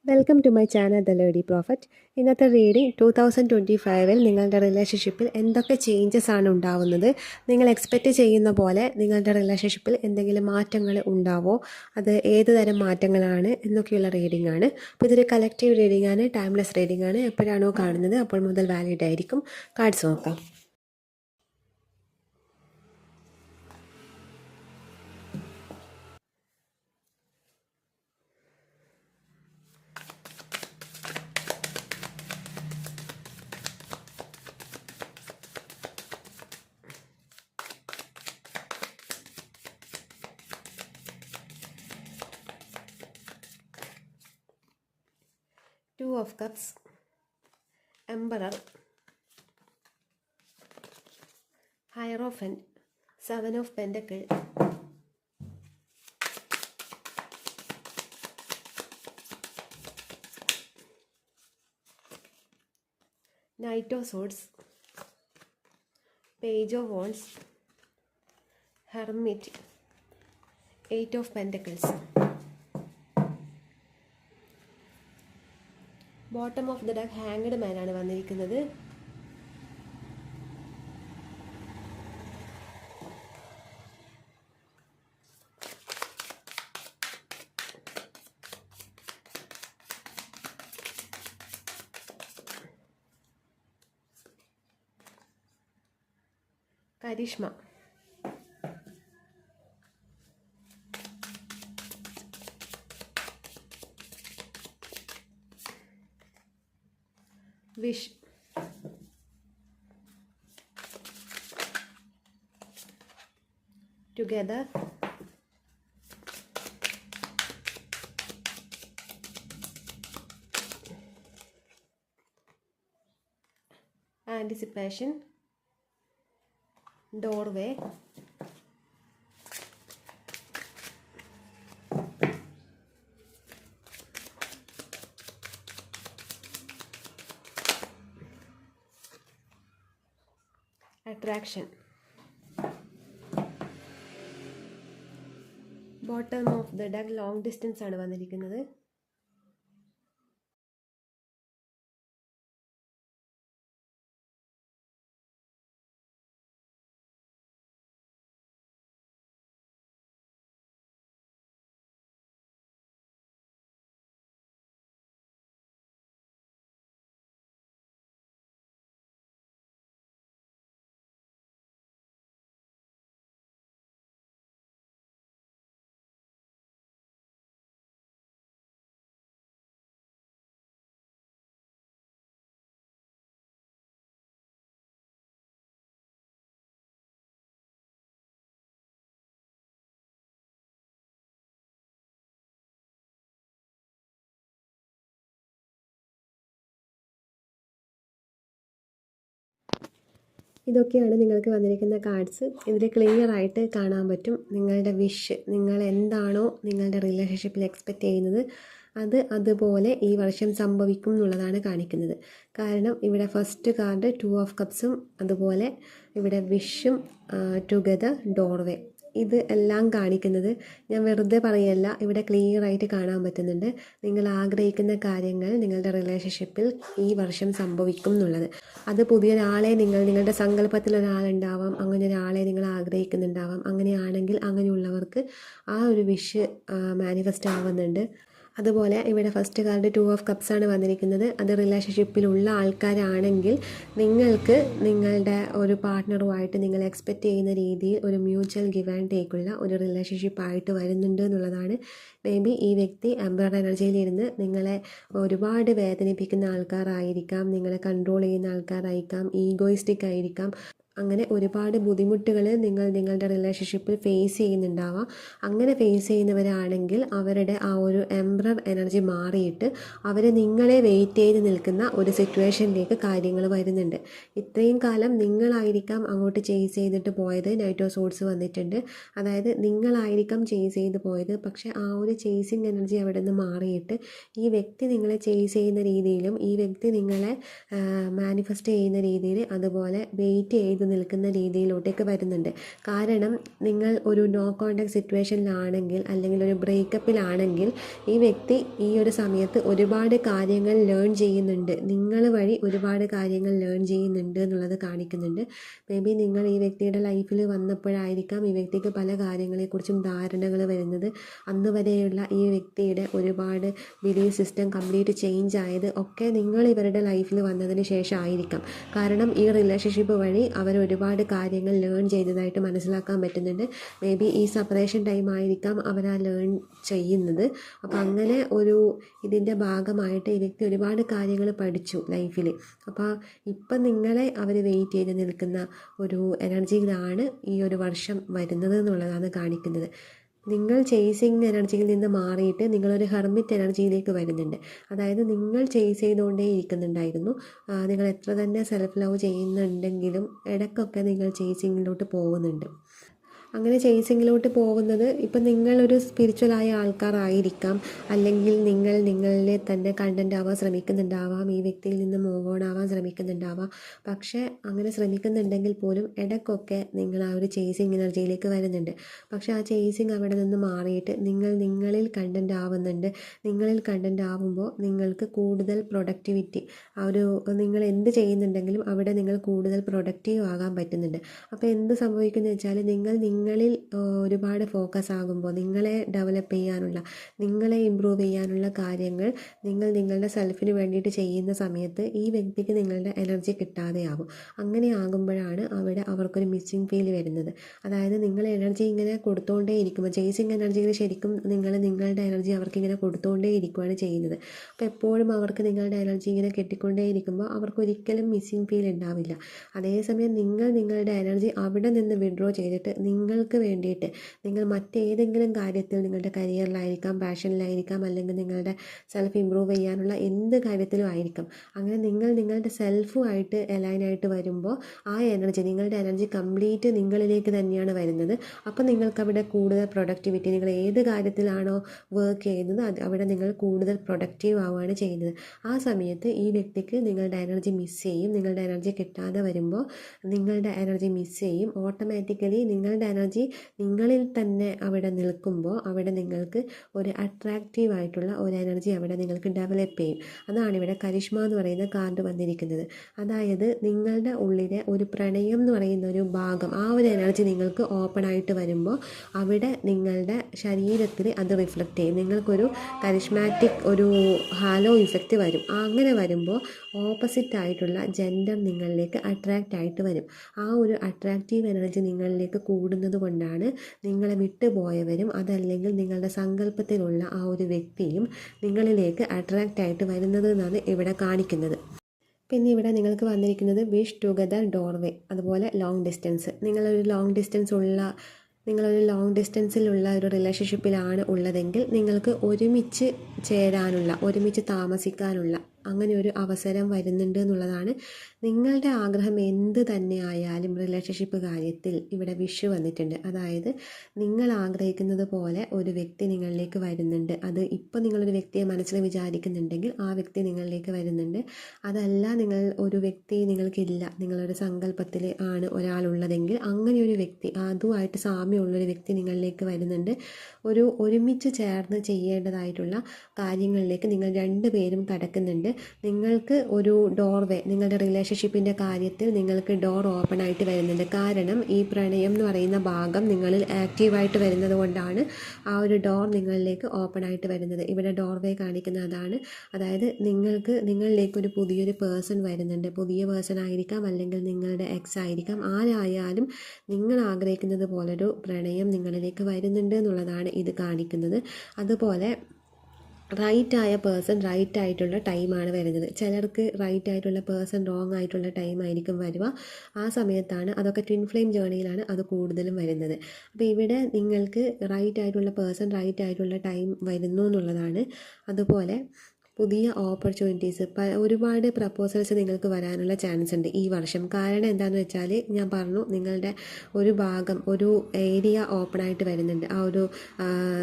Welcome to my channel the lady prophet. ഇന്നത്തെ reading 2025 നിങ്ങളുടെ റിലേഷൻഷിപ്പിൽ എന്തൊക്കെ ചേഞ്ചസ് ആണ് ഉണ്ടാവുന്നത്, നിങ്ങൾ എക്സ്പെക്റ്റ് ചെയ്യുന്ന പോലെ നിങ്ങളുടെ റിലേഷൻഷിപ്പിൽ എന്തെങ്കിലും മാറ്റങ്ങൾ ഉണ്ടാവോ, അത് ഏത് തരം മാറ്റങ്ങളാണ് എന്നൊക്കെയുള്ള റീഡിംഗ് ആണ്. അപ്പോൾ ഇതൊരു കളക്റ്റീവ് റീഡിംഗ് ആണ്, ടൈംലെസ് റീഡിംഗ് ആണ്. എപ്പോഴാണോ കാണുന്നത് അപ്പോൾ മുതൽ വാലിഡ് ആയിരിക്കും. കാർഡ്സ് നോക്കാം. Two of Cups, Emperor, Hierophant, Seven of Pentacles, Knight of Swords, Page of Wands, Hermit, Eight of Pentacles. Bottom of the deck hanged man ആണ് വന്നിരിക്കുന്നത്. Karishma, Wish, Together, Anticipation, Doorway, Attraction. Bottom of the deck long distance ആണ് വന്നിരിക്കുന്നത്. ഇതൊക്കെയാണ് നിങ്ങൾക്ക് വന്നിരിക്കുന്ന cards. ഇതിൽ clear ആയിട്ട് കാണാൻ പറ്റും നിങ്ങളുടെ വിഷ്, നിങ്ങൾ എന്താണോ നിങ്ങളുടെ റിലേഷൻഷിപ്പിൽ എക്സ്പെക്റ്റ് ചെയ്യുന്നത് അതുപോലെ ഈ വർഷം സംഭവിക്കും എന്നുള്ളതാണ് കാണിക്കുന്നത്. കാരണം ഇവിടെ ഫസ്റ്റ് കാർഡ് ടു ഓഫ് കപ്സും അതുപോലെ ഇവിടെ വിഷും ടുഗദർ ഡോർവേ ഇത് എല്ലാം കാണിക്കുന്നത് ഞാൻ വെറുതെ പറയല്ല, ഇവിടെ ക്ലിയർ ആയിട്ട് കാണാൻ പറ്റുന്നുണ്ട് നിങ്ങൾ ആഗ്രഹിക്കുന്ന കാര്യങ്ങൾ നിങ്ങളുടെ റിലേഷൻഷിപ്പിൽ ഈ വർഷം സംഭവിക്കും എന്നുള്ളത്. അത് പുതിയൊരാളെ നിങ്ങളുടെ സങ്കല്പത്തിൽ ഒരാളുണ്ടാവാം, അങ്ങനെ ഒരാളെ നിങ്ങൾ ആഗ്രഹിക്കുന്നുണ്ടാവാം. അങ്ങനെയാണെങ്കിൽ അങ്ങനെയുള്ളവർക്ക് ആ ഒരു വിഷ് മാനിഫെസ്റ്റ് ആവുന്നുണ്ട്. അതുപോലെ ഇവിടെ first card two of cups ആണ് വന്നിരിക്കുന്നത്. അത് റിലേഷൻഷിപ്പിലുള്ള ആൾക്കാരാണെങ്കിൽ നിങ്ങൾക്ക് നിങ്ങളുടെ ഒരു പാർട്ട്ണറുമായിട്ട് നിങ്ങൾ എക്സ്പെക്റ്റ് ചെയ്യുന്ന രീതിയിൽ ഒരു മ്യൂച്വൽ ഗിവ് ആൻഡ് ടേക്കുള്ള ഒരു റിലേഷൻഷിപ്പായിട്ട് വരുന്നുണ്ട് എന്നുള്ളതാണ്. മേ ബി ഈ വ്യക്തി എംപറർ എനർജിയിലിരുന്ന് നിങ്ങളെ ഒരുപാട് വേദനിപ്പിക്കുന്ന ആൾക്കാരായിരിക്കാം, നിങ്ങളെ കൺട്രോൾ ചെയ്യുന്ന ആൾക്കാരായിരിക്കാം, ഈഗോയിസ്റ്റിക് ആയിരിക്കാം. അങ്ങനെ ഒരുപാട് ബുദ്ധിമുട്ടുകൾ നിങ്ങളുടെ റിലേഷൻഷിപ്പിൽ ഫേസ് ചെയ്യുന്നുണ്ടാവാം. അങ്ങനെ ഫേസ് ചെയ്യുന്നവരാണെങ്കിൽ അവരുടെ ആ ഒരു എംപറർ എനർജി മാറിയിട്ട് അവർ നിങ്ങളെ വെയിറ്റ് ചെയ്ത് നിൽക്കുന്ന ഒരു സിറ്റുവേഷനിലേക്ക് കാര്യങ്ങൾ വരുന്നുണ്ട്. ഇത്രയും കാലം നിങ്ങളായിരിക്കാം അങ്ങോട്ട് ചേസ് ചെയ്തിട്ട് പോയത്. നൈറ്റ് ഓഫ് സോർട്സ് വന്നിട്ടുണ്ട്. അതായത് നിങ്ങളായിരിക്കാം ചേസ് ചെയ്ത് പോയത്. പക്ഷേ ആ ഒരു ചേസിങ് എനർജി അവിടെ നിന്ന് മാറിയിട്ട് ഈ വ്യക്തി നിങ്ങളെ ചേസ് ചെയ്യുന്ന രീതിയിലും ഈ വ്യക്തി നിങ്ങളെ മാനിഫെസ്റ്റ് ചെയ്യുന്ന രീതിയിൽ അതുപോലെ വെയിറ്റ് ചെയ്ത് നിൽക്കുന്ന രീതിയിലോട്ടേക്ക് വരുന്നുണ്ട്. കാരണം നിങ്ങൾ ഒരു നോ കോണ്ടാക്ട് സിറ്റുവേഷനിലാണെങ്കിൽ അല്ലെങ്കിൽ ഒരു ബ്രേക്കപ്പിലാണെങ്കിൽ ഈ വ്യക്തി ഈ ഒരു സമയത്ത് ഒരുപാട് കാര്യങ്ങൾ ലേൺ ചെയ്യുന്നുണ്ട്, നിങ്ങൾ വഴി ഒരുപാട് കാര്യങ്ങൾ ലേൺ ചെയ്യുന്നുണ്ട് എന്നുള്ളത് കാണിക്കുന്നുണ്ട്. മേ ബി നിങ്ങൾ ഈ വ്യക്തിയുടെ ലൈഫിൽ വന്നപ്പോഴായിരിക്കാം ഈ വ്യക്തിക്ക് പല കാര്യങ്ങളെക്കുറിച്ചും ധാരണകൾ വരുന്നത്. അന്ന് വരെയുള്ള ഈ വ്യക്തിയുടെ ഒരുപാട് ബിലീഫ് സിസ്റ്റം കംപ്ലീറ്റ് ചേഞ്ച് ആയത് ഒക്കെ നിങ്ങൾ ഇവരുടെ ലൈഫിൽ വന്നതിന് ശേഷം ആയിരിക്കാം. കാരണം ഈ റിലേഷൻഷിപ്പ് വഴി അവർ ഒരുപാട് കാര്യങ്ങൾ ലേൺ ചെയ്തതായിട്ട് മനസ്സിലാക്കാൻ പറ്റുന്നുണ്ട്. മേ ബി ഈ സെപ്പറേഷൻ ടൈം ആയിരിക്കാം അവർ ആ ലേൺ ചെയ്യുന്നത്. അപ്പോൾ അങ്ങനെ ഒരു ഇതിൻ്റെ ഭാഗമായിട്ട് ഈ വ്യക്തി ഒരുപാട് കാര്യങ്ങൾ പഠിച്ചു ലൈഫിൽ. അപ്പോൾ ഇപ്പം നിങ്ങളെ അവർ വെയിറ്റ് ചെയ്ത് നിൽക്കുന്ന ഒരു എനർജിയിലാണ് ഈ ഒരു വർഷം വരുന്നത് എന്നുള്ളതാണ് കാണിക്കുന്നത്. നിങ്ങൾ ചേസിങ് എനർജിയിൽ നിന്ന് മാറിയിട്ട് നിങ്ങളൊരു ഹെർമിറ്റ് എനർജിയിലേക്ക് വരുന്നുണ്ട്. അതായത് നിങ്ങൾ ചേസ് ചെയ്തുകൊണ്ടേ ഇരിക്കുന്നുണ്ടായിരുന്നു. നിങ്ങൾ എത്ര തന്നെ സെൽഫ് ലവ് ചെയ്യുന്നുണ്ടെങ്കിലും ഇടയ്ക്കൊക്കെ നിങ്ങൾ ചേസിങ്ങിലോട്ട് പോകുന്നുണ്ട്. അങ്ങനെ ചേസിങ്ങിലോട്ട് പോകുന്നത് ഇപ്പം നിങ്ങളൊരു സ്പിരിച്വലായ ആൾക്കാരായിരിക്കാം, അല്ലെങ്കിൽ നിങ്ങൾ നിങ്ങളെ തന്നെ കണ്ടൻ്റ് ആവാൻ ശ്രമിക്കുന്നുണ്ടാവാം, ഈ വ്യക്തിയിൽ നിന്ന് മൂവ് ഓൺ ആവാൻ ശ്രമിക്കുന്നുണ്ടാവാം. പക്ഷേ അങ്ങനെ ശ്രമിക്കുന്നുണ്ടെങ്കിൽ പോലും ഇടയ്ക്കൊക്കെ നിങ്ങൾ ആ ഒരു ചേസിങ് എനർജിയിലേക്ക് വരുന്നുണ്ട്. പക്ഷേ ആ ചേസിങ് അവിടെ നിന്ന് മാറിയിട്ട് നിങ്ങൾ നിങ്ങളിൽ കണ്ടൻ്റ് ആവുന്നുണ്ട്. നിങ്ങളിൽ കണ്ടൻ്റ് ആവുമ്പോൾ നിങ്ങൾക്ക് കൂടുതൽ പ്രൊഡക്ടിവിറ്റി, ആ ഒരു നിങ്ങൾ എന്ത് ചെയ്യുന്നുണ്ടെങ്കിലും അവിടെ നിങ്ങൾ കൂടുതൽ പ്രൊഡക്റ്റീവ് ആകാൻ പറ്റുന്നുണ്ട്. അപ്പോൾ എന്ത് സംഭവിക്കുന്നത് വെച്ചാൽ നിങ്ങളിൽ ഒരുപാട് ഫോക്കസ് ആകുമ്പോൾ നിങ്ങളെ ഡെവലപ്പ് ചെയ്യാനുള്ള, നിങ്ങളെ ഇമ്പ്രൂവ് ചെയ്യാനുള്ള കാര്യങ്ങൾ നിങ്ങൾ നിങ്ങളുടെ സെൽഫിന് വേണ്ടിയിട്ട് ചെയ്യുന്ന സമയത്ത് ഈ വ്യക്തിക്ക് നിങ്ങളുടെ എനർജി കിട്ടാതെയാകും. അങ്ങനെ ആകുമ്പോഴാണ് അവിടെ അവർക്കൊരു മിസ്സിങ് ഫീൽ വരുന്നത്. അതായത് നിങ്ങൾ എനർജി ഇങ്ങനെ കൊടുത്തുകൊണ്ടേ ഇരിക്കുമ്പോൾ, ചേസിങ് എനർജിയിൽ ശരിക്കും നിങ്ങളുടെ എനർജി അവർക്ക് ഇങ്ങനെ കൊടുത്തുകൊണ്ടേ ഇരിക്കുകയാണ് ചെയ്യുന്നത്. അപ്പോൾ എപ്പോഴും അവർക്ക് നിങ്ങളുടെ എനർജി ഇങ്ങനെ കെട്ടിക്കൊണ്ടേ ഇരിക്കുമ്പോൾ അവർക്ക് ഒരിക്കലും മിസ്സിങ് ഫീൽ ഉണ്ടാവില്ല. അതേസമയം നിങ്ങൾ നിങ്ങളുടെ എനർജി അവിടെ നിന്ന് വിഡ്രോ ചെയ്തിട്ട് നിങ്ങൾക്ക് വേണ്ടിയിട്ട് നിങ്ങൾ മറ്റേതെങ്കിലും കാര്യത്തിൽ, നിങ്ങളുടെ കരിയറിലായിരിക്കാം, പാഷനിലായിരിക്കാം, അല്ലെങ്കിൽ നിങ്ങളുടെ സെൽഫ് ഇമ്പ്രൂവ് ചെയ്യാനുള്ള എന്ത് കാര്യത്തിലും ആയിരിക്കാം, അങ്ങനെ നിങ്ങൾ നിങ്ങളുടെ സെൽഫുമായിട്ട് അലൈനായിട്ട് വരുമ്പോൾ ആ എനർജി, നിങ്ങളുടെ എനർജി കംപ്ലീറ്റ് നിങ്ങളിലേക്ക് തന്നെയാണ് വരുന്നത്. അപ്പോൾ നിങ്ങൾക്കവിടെ കൂടുതൽ പ്രൊഡക്ടിവിറ്റി, നിങ്ങൾ ഏത് കാര്യത്തിലാണോ വർക്ക് ചെയ്യുന്നത് അവിടെ നിങ്ങൾ കൂടുതൽ പ്രൊഡക്റ്റീവ് ആവുകയാണ് ചെയ്യുന്നത്. ആ സമയത്ത് ഈ വ്യക്തിക്ക് നിങ്ങളുടെ എനർജി മിസ് ചെയ്യും. നിങ്ങളുടെ എനർജി കിട്ടാതെ വരുമ്പോൾ നിങ്ങളുടെ എനർജി മിസ് ചെയ്യും. ഓട്ടോമാറ്റിക്കലി നിങ്ങളുടെ എനർജി നിങ്ങളിൽ തന്നെ അവിടെ നിൽക്കുമ്പോൾ അവിടെ നിങ്ങൾക്ക് ഒരു അട്രാക്റ്റീവ് ആയിട്ടുള്ള ഒരു എനർജി അവിടെ നിങ്ങൾക്ക് ഡെവലപ്പ് ചെയ്യും. അതാണ് ഇവിടെ കരിഷ്മ എന്ന് പറയുന്ന കാർഡ് വന്നിരിക്കുന്നത്. അതായത് നിങ്ങളുടെ ഉള്ളിലെ ഒരു പ്രണയം എന്ന് പറയുന്ന ഒരു ഭാഗം, ആ ഒരു എനർജി നിങ്ങൾക്ക് ഓപ്പൺ ആയിട്ട് വരുമ്പോൾ അവിടെ നിങ്ങളുടെ ശരീരത്തിൽ അത് റിഫ്ലക്റ്റ് ചെയ്യും. നിങ്ങൾക്കൊരു കരിഷ്മാറ്റിക് ഒരു ഹാലോ ഇഫക്റ്റ് വരും. അങ്ങനെ വരുമ്പോൾ ഓപ്പോസിറ്റ് ആയിട്ടുള്ള ജെൻഡർ നിങ്ങളിലേക്ക് അട്രാക്റ്റ് ആയിട്ട് വരും. ആ ഒരു അട്രാക്റ്റീവ് എനർജി നിങ്ങളിലേക്ക് കൂടുന്നത് കൊണ്ടാണ് നിങ്ങളെ വിട്ടുപോയവരും അതല്ലെങ്കിൽ നിങ്ങളുടെ സങ്കല്പത്തിലുള്ള ആ ഒരു വ്യക്തിയും നിങ്ങളിലേക്ക് അട്രാക്റ്റ് ആയിട്ട് വരുന്നത് എന്നാണ് ഇവിടെ കാണിക്കുന്നത്. പിന്നെ ഇവിടെ നിങ്ങൾക്ക് വന്നിരിക്കുന്നത് വിഷ് ടുഗദർ ഡോർവേ, അതുപോലെ ലോങ് ഡിസ്റ്റൻസ്. നിങ്ങളൊരു ലോങ് ഡിസ്റ്റൻസിലുള്ള ഒരു റിലേഷൻഷിപ്പിലാണ് ഉള്ളതെങ്കിൽ നിങ്ങൾക്ക് ഒരുമിച്ച് ചേരാനുള്ള, ഒരുമിച്ച് താമസിക്കാനുള്ള അങ്ങനെ ഒരു അവസരം വരുന്നുണ്ട് എന്നുള്ളതാണ്. നിങ്ങളുടെ ആഗ്രഹം എന്ത് തന്നെ ആയാലും റിലേഷൻഷിപ്പ് കാര്യത്തിൽ ഇവിടെ വിഷ് വന്നിട്ടുണ്ട്. അതായത് നിങ്ങൾ ആഗ്രഹിക്കുന്നത് പോലെ ഒരു വ്യക്തി നിങ്ങളിലേക്ക് വരുന്നുണ്ട്. അത് ഇപ്പോൾ നിങ്ങളൊരു വ്യക്തിയെ മനസ്സിൽ വിചാരിക്കുന്നുണ്ടെങ്കിൽ ആ വ്യക്തി നിങ്ങളിലേക്ക് വരുന്നുണ്ട്. അതല്ല നിങ്ങൾ ഒരു വ്യക്തി നിങ്ങൾക്കില്ല, നിങ്ങളൊരു സങ്കല്പത്തിൽ ആണ് ഒരാളുള്ളതെങ്കിൽ അങ്ങനെ ഒരു വ്യക്തി, അതുമായിട്ട് സാമ്യമുള്ളൊരു വ്യക്തി നിങ്ങളിലേക്ക് വരുന്നുണ്ട്. ഒരുമിച്ച് ചേർന്ന് ചെയ്യേണ്ടതായിട്ടുള്ള കാര്യങ്ങളിലേക്ക് നിങ്ങൾ രണ്ടുപേരും കടക്കുന്നുണ്ട്. നിങ്ങൾക്ക് ഒരു ഡോർവേ, നിങ്ങളുടെ റിലേഷൻഷിപ്പിൻ്റെ കാര്യത്തിൽ നിങ്ങൾക്ക് ഡോർ ഓപ്പൺ ആയിട്ട് വരുന്നുണ്ട്. കാരണം ഈ പ്രണയം എന്ന് പറയുന്ന ഭാഗം നിങ്ങളിൽ ആക്റ്റീവായിട്ട് വരുന്നത് കൊണ്ടാണ് ആ ഒരു ഡോർ നിങ്ങളിലേക്ക് ഓപ്പൺ ആയിട്ട് വരുന്നത്. ഇവിടെ ഡോർവേ കാണിക്കുന്ന അതാണ്. അതായത് നിങ്ങളിലേക്ക് ഒരു പുതിയൊരു പേഴ്സൺ വരുന്നുണ്ട്. പുതിയ പേഴ്സൺ ആയിരിക്കാം, അല്ലെങ്കിൽ നിങ്ങളുടെ എക്സ് ആയിരിക്കാം. ആരായാലും നിങ്ങൾ ആഗ്രഹിക്കുന്നത് പോലൊരു പ്രണയം നിങ്ങളിലേക്ക് വരുന്നുണ്ട് എന്നുള്ളതാണ് ഇത് കാണിക്കുന്നത്. അതുപോലെ റൈറ്റ് ആയ പേഴ്സൺ റൈറ്റ് ആയിട്ടുള്ള ടൈമാണ് വരുന്നത്. ചിലർക്ക് റൈറ്റ് ആയിട്ടുള്ള പേഴ്സൺ റോങ് ആയിട്ടുള്ള ടൈം ആയിരിക്കും വരിക. ആ സമയത്താണ്, അതൊക്കെ ട്വിൻ ഫ്ലെയിം ജേർണിയിലാണ് അത് കൂടുതലും വരുന്നത്. അപ്പോൾ ഇവിടെ നിങ്ങൾക്ക് റൈറ്റ് ആയിട്ടുള്ള പേഴ്സൺ റൈറ്റ് ആയിട്ടുള്ള ടൈം വരുന്നു എന്നുള്ളതാണ്. അതുപോലെ പുതിയ ഓപ്പർച്യൂണിറ്റീസ്, ഒരുപാട് പ്രപ്പോസൽസ് നിങ്ങൾക്ക് വരാനുള്ള ചാൻസ് ഉണ്ട് ഈ വർഷം. കാരണം എന്താണെന്ന് വെച്ചാൽ ഞാൻ പറഞ്ഞു, നിങ്ങളുടെ ഒരു ഭാഗം, ഒരു ഏരിയ ഓപ്പണായിട്ട് വരുന്നുണ്ട്. ആ ഒരു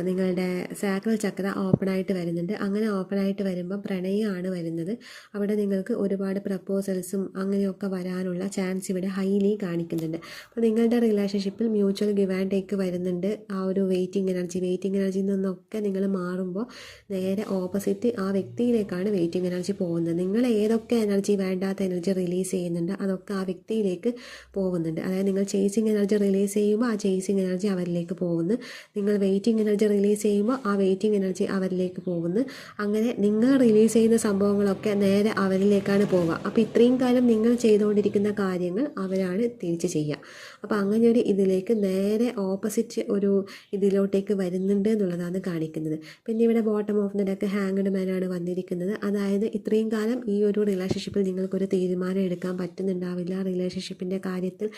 നിങ്ങളുടെ സാക്രൽ ചക്ര ഓപ്പണായിട്ട് വരുന്നുണ്ട്. അങ്ങനെ ഓപ്പണായിട്ട് വരുമ്പോൾ പ്രണയമാണ് വരുന്നത്. അവിടെ നിങ്ങൾക്ക് ഒരുപാട് പ്രപ്പോസൽസും അങ്ങനെയൊക്കെ വരാനുള്ള ചാൻസ് ഇവിടെ ഹൈലി കാണിക്കുന്നുണ്ട്. അപ്പോൾ നിങ്ങളുടെ റിലേഷൻഷിപ്പിൽ മ്യൂച്വൽ ഗിവ് ആൻഡ് ടേക്ക് വരുന്നുണ്ട്. ആ ഒരു വെയിറ്റിംഗ് എനർജിയിൽ നിന്നൊക്കെ നിങ്ങൾ മാറുമ്പോൾ നേരെ ഓപ്പോസിറ്റ് ആ വ്യക്തിയിലേക്കാണ് വെയിറ്റിംഗ് എനർജി പോകുന്നത്. നിങ്ങൾ ഏതൊക്കെ വേണ്ടാത്ത എനർജി റിലീസ് ചെയ്യുന്നുണ്ട് അതൊക്കെ ആ വ്യക്തിയിലേക്ക് പോകുന്നുണ്ട്. അതായത് നിങ്ങൾ ചേസിങ് എനർജി റിലീസ് ചെയ്യുമ്പോൾ ആ ചേസിങ് എനർജി അവരിലേക്ക് പോകുന്നു. നിങ്ങൾ വെയിറ്റിംഗ് എനർജി റിലീസ് ചെയ്യുമ്പോൾ ആ വെയിറ്റിംഗ് എനർജി അവരിലേക്ക് പോകുന്നു. അങ്ങനെ നിങ്ങൾ റിലീസ് ചെയ്യുന്ന സംഭവങ്ങളൊക്കെ നേരെ അവരിലേക്കാണ് പോവുക. അപ്പോൾ ഇത്രയും കാലം നിങ്ങൾ ചെയ്തുകൊണ്ടിരിക്കുന്ന കാര്യങ്ങൾ അവരാണ് തിരിച്ച് ചെയ്യുക. അപ്പോൾ അങ്ങനെ ഒരു ഇതിലേക്ക് നേരെ ഓപ്പോസിറ്റ് ഒരു ഇതിലോട്ടേക്ക് വരുന്നുണ്ട് എന്നുള്ളതാണ് കാണിക്കുന്നത്. പിന്നെ ഇവിടെ bottom of the deck hanged മാനാണ് വന്നിരിക്കുന്നത്. അതായത് ഇത്രയും കാലം ഈ ഒരു റിലേഷൻഷിപ്പിൽ നിങ്ങൾക്കൊരു തീരുമാനം എടുക്കാൻ പറ്റുന്നുണ്ടാവില്ല. റിലേഷൻഷിപ്പിൻ്റെ കാര്യത്തിൽ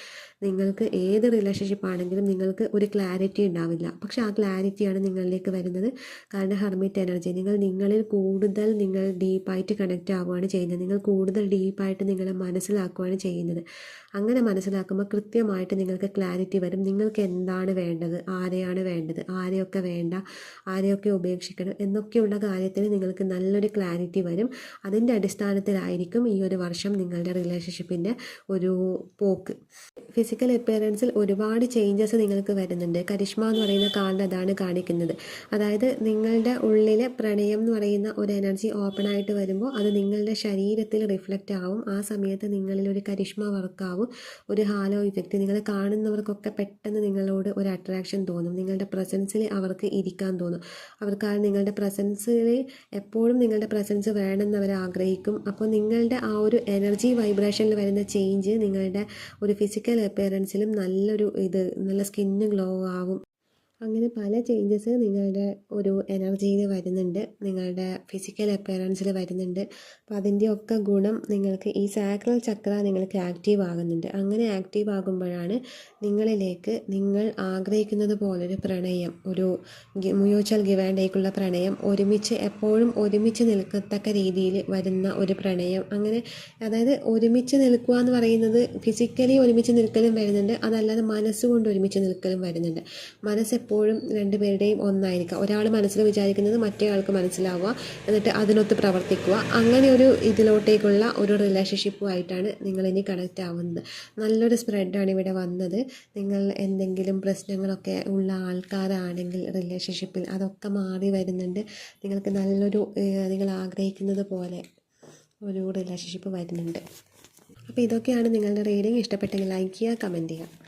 നിങ്ങൾക്ക് ഏത് റിലേഷൻഷിപ്പ് ആണെങ്കിലും നിങ്ങൾക്ക് ഒരു ക്ലാരിറ്റി ഉണ്ടാവില്ല. പക്ഷെ ആ ക്ലാരിറ്റിയാണ് നിങ്ങളിലേക്ക് വരുന്നത്. കാരണം ഹെർമിറ്റ് എനർജി, നിങ്ങളിൽ കൂടുതൽ ഡീപ്പായിട്ട് കണക്റ്റ് ആവുകയാണ് ചെയ്യുന്നത്. നിങ്ങൾ കൂടുതൽ ഡീപ്പായിട്ട് നിങ്ങളെ മനസ്സിലാക്കുകയാണ് ചെയ്യുന്നത്. അങ്ങനെ മനസ്സിലാക്കുമ്പോൾ കൃത്യമായിട്ട് നിങ്ങൾക്ക് ക്ലാരിറ്റി വരും. നിങ്ങൾക്ക് എന്താണ് വേണ്ടത്, ആരെയാണ് വേണ്ടത്, ആരെയൊക്കെ വേണ്ട, ആരെയൊക്കെ ഉപേക്ഷിക്കണം എന്നൊക്കെയുള്ള കാര്യത്തിന് നിങ്ങൾക്ക് നല്ലൊരു ക്ലാരിറ്റി വരും. അതിൻ്റെ അടിസ്ഥാനത്തിലായിരിക്കും ഈ ഒരു വർഷം നിങ്ങളുടെ റിലേഷൻഷിപ്പിൻ്റെ ഒരു പോക്ക്. ഫിസിക്കൽ അപ്പിയറൻസിൽ ഒരുപാട് ചേഞ്ചസ് നിങ്ങൾക്ക് വരുന്നുണ്ട്. കരിഷ്മ എന്ന് പറയുന്ന കാർഡ് അതാണ് കാണിക്കുന്നത്. അതായത് നിങ്ങളുടെ ഉള്ളിലെ പ്രണയം എന്ന് പറയുന്ന ഒരു എനർജി ഓപ്പൺ ആയിട്ട് വരുമ്പോൾ അത് നിങ്ങളുടെ ശരീരത്തിൽ റിഫ്ലക്റ്റ് ആവും. ആ സമയത്ത് നിങ്ങളിൽ ഒരു കരിഷ്മ വർക്കാവും, ഒരു ഹാലോ ഇഫക്റ്റ്. നിങ്ങളെ കാണുന്നവർക്കൊക്കെ പെട്ടെന്ന് നിങ്ങളോട് ഒരു അട്രാക്ഷൻ തോന്നും. നിങ്ങളുടെ പ്രസൻസിൽ അവർക്ക് ഇരിക്കാൻ തോന്നും. അവർക്ക് നിങ്ങളുടെ പ്രസൻസിൽ എപ്പോഴും നിങ്ങളുടെ പ്രസൻസ് വേണമെന്ന് അവർ ആഗ്രഹിക്കും. അപ്പോൾ നിങ്ങളുടെ ആ ഒരു എനർജി വൈബ്രേഷനിൽ വരുന്ന ചേഞ്ച് നിങ്ങളുടെ ഒരു ഫിസിക്കൽ അപ്പിയറൻസിലും നല്ല സ്കിന്ന് ഗ്ലോ ആവും. അങ്ങനെ പല ചേഞ്ചസ് നിങ്ങളുടെ ഒരു എനർജിയിൽ വരുന്നുണ്ട്, നിങ്ങളുടെ ഫിസിക്കൽ അപ്പിയറൻസിൽ വരുന്നുണ്ട്. അപ്പോൾ അതിൻ്റെയൊക്കെ ഗുണം നിങ്ങൾക്ക് ഈ സാക്രൽ ചക്ര നിങ്ങൾക്ക് ആക്റ്റീവ് ആകുന്നുണ്ട്. അങ്ങനെ ആക്റ്റീവ് ആകുമ്പോഴാണ് നിങ്ങളിലേക്ക് നിങ്ങൾ ആഗ്രഹിക്കുന്നത് പോലൊരു പ്രണയം, ഒരു മ്യൂച്വൽ ഗിവ് ആൻഡ് ടേക്കുള്ള പ്രണയം, എപ്പോഴും ഒരുമിച്ച് നിൽക്കത്തക്ക രീതിയിൽ വരുന്ന ഒരു പ്രണയം. അങ്ങനെ അതായത് ഒരുമിച്ച് നിൽക്കുക എന്ന് പറയുന്നത് ഫിസിക്കലി ഒരുമിച്ച് നിൽക്കലും വരുന്നുണ്ട്, അതല്ലാതെ മനസ്സുകൊണ്ട് ഒരുമിച്ച് നിൽക്കലും വരുന്നുണ്ട്. മനസ്സ് എപ്പോഴും രണ്ടുപേരുടെയും ഒന്നായിരിക്കുക. ഒരാൾ മനസ്സിൽ വിചാരിക്കുന്നത് മറ്റേ ആൾക്ക് മനസ്സിലാവുക, എന്നിട്ട് അതിനൊത്ത് പ്രവർത്തിക്കുക. അങ്ങനെ ഒരു ഇതിലോട്ടേക്കുള്ള ഒരു റിലേഷൻഷിപ്പുമായിട്ടാണ് നിങ്ങളിനി കണക്റ്റ് ആവുന്നത്. നല്ലൊരു സ്പ്രെഡാണ് ഇവിടെ വന്നത്. നിങ്ങൾ എന്തെങ്കിലും പ്രശ്നങ്ങളൊക്കെ ഉള്ള ആൾക്കാരാണെങ്കിൽ റിലേഷൻഷിപ്പിൽ അതൊക്കെ മാറി വരുന്നുണ്ട്. നിങ്ങൾക്ക് നല്ലൊരു നിങ്ങൾ ആഗ്രഹിക്കുന്നത് പോലെ ഒരു റിലേഷൻഷിപ്പ് വരുന്നുണ്ട്. അപ്പോൾ ഇതൊക്കെയാണ് നിങ്ങളുടെ റീഡിങ്. ഇഷ്ടപ്പെട്ടെങ്കിൽ ലൈക്ക് ചെയ്യുക, കമൻറ്റ് ചെയ്യുക.